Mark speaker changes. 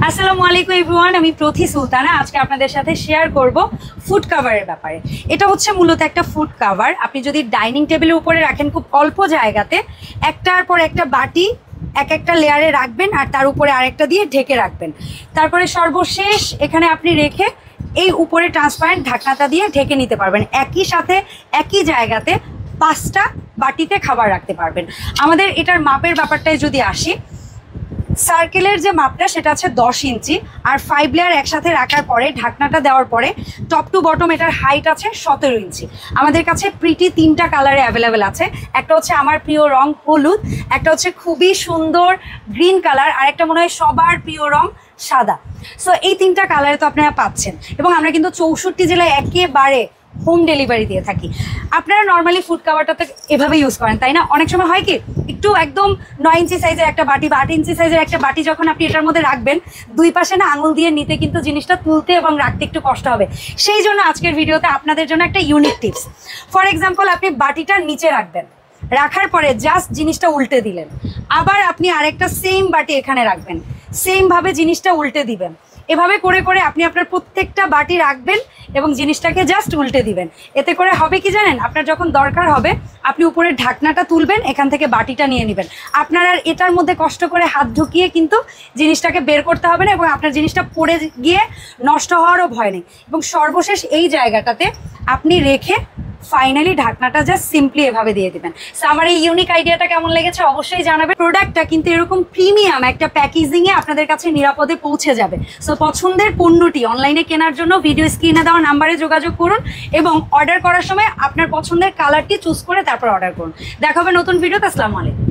Speaker 1: আসসালামু আলাইকুম এভরিওয়ান, আমি প্রথি সুলতানা। আজকে আপনাদের সাথে শেয়ার করব ফুড কাভারের ব্যাপারে। এটা হচ্ছে মূলত একটা ফুড কাভার। আপনি যদি ডাইনিং টেবিলের উপরে রাখেন, খুব অল্প জায়গাতে একটার পর একটা বাটি এক একটা লেয়ারে রাখবেন আর তার উপরে আরেকটা দিয়ে ঢেকে রাখবেন। তারপরে সর্বশেষ এখানে আপনি রেখে এই উপরে ট্রান্সপারেন্ট ঢাকনাটা দিয়ে ঢেকে নিতে পারবেন। একই সাথে একই জায়গাতে 5টা বাটিতে খাবার রাখতে পারবেন। আমাদের এটার মাপের ব্যাপারটায় যদি আসি, সার্কেলের যে মাপটা সেটা আছে 10 ইঞ্চি, আর 5 লেয়ার একসাথে রাখার পরে ঢাকনাটা দেওয়ার পরে টপ টু বটম এটার হাইট আছে 17 ইঞ্চি। আমাদের কাছে প্রিটি 3টা কালারে অ্যাভেলেবেল আছে। একটা হচ্ছে আমার প্রিয় রং হলুদ, একটা হচ্ছে খুবই সুন্দর গ্রিন কালার, আর একটা মনে হয় সবার প্রিয় রং সাদা। সো এই 3টা কালারে তো আপনারা পাচ্ছেন, এবং আমরা কিন্তু 64 জেলায় একেবারে হোম ডেলিভারি দিয়ে থাকি। আপনারা নর্মালি ফুড কাভারটাতে এভাবে ইউজ করেন, তাই না? অনেক সময় হয় কি, একটু একদম 9 ইঞ্চি সাইজের একটা বাটি বা 8 ইঞ্চি সাইজের একটা বাটি যখন আপনি এটার মধ্যে রাখবেন, দুই পাশে না আঙুল দিয়ে নিতে কিন্তু জিনিসটা তুলতে এবং রাখতে একটু কষ্ট হবে। সেই জন্য আজকের ভিডিওতে আপনাদের জন্য একটা ইউনিক টিপস। ফর এক্সাম্পল, আপনি বাটিটার নিচে রাখবেন, রাখার পরে জাস্ট জিনিসটা উল্টে দিলেন, আবার আপনি আরেকটা সেম বাটি এখানে রাখবেন, সেমভাবে জিনিসটা উল্টে দিবেন। এভাবে করে করে আপনি আপনার প্রত্যেকটা বাটি রাখবেন এবং জিনিসটাকে জাস্ট উল্টে দিবেন। এতে করে হবে কি জানেন, আপনার যখন দরকার হবে আপনি উপরের ঢাকনাটা তুলবেন, এখান থেকে বাটিটা নিয়ে নেবেন। আপনার আর এটার মধ্যে কষ্ট করে হাত ঢুকিয়ে কিন্তু জিনিসটাকে বের করতে হবে না, এবং আপনার জিনিসটা পড়ে গিয়ে নষ্ট হওয়ারও ভয় নেই। এবং সর্বশেষ এই জায়গাটাতে আপনি রেখে ফাইনালি ঢাকনাটা জাস্ট সিম্পলি এভাবে দিয়ে দিবেন। সো আমার এই ইউনিক আইডিয়াটা কেমন লেগেছে অবশ্যই জানাবেন। প্রোডাক্টটা কিন্তু এরকম প্রিমিয়াম একটা প্যাকেজিংয়ে আপনাদের কাছে নিরাপদে পৌঁছে যাবে। সো পছন্দের পণ্যটি অনলাইনে কেনার জন্য ভিডিও স্ক্রিনে দেওয়া নাম্বারে যোগাযোগ করুন, এবং অর্ডার করার সময় আপনার পছন্দের কালারটি চুজ করে তারপর অর্ডার করুন। দেখা হবে নতুন ভিডিওতে। আসসালামু আলাইকুম।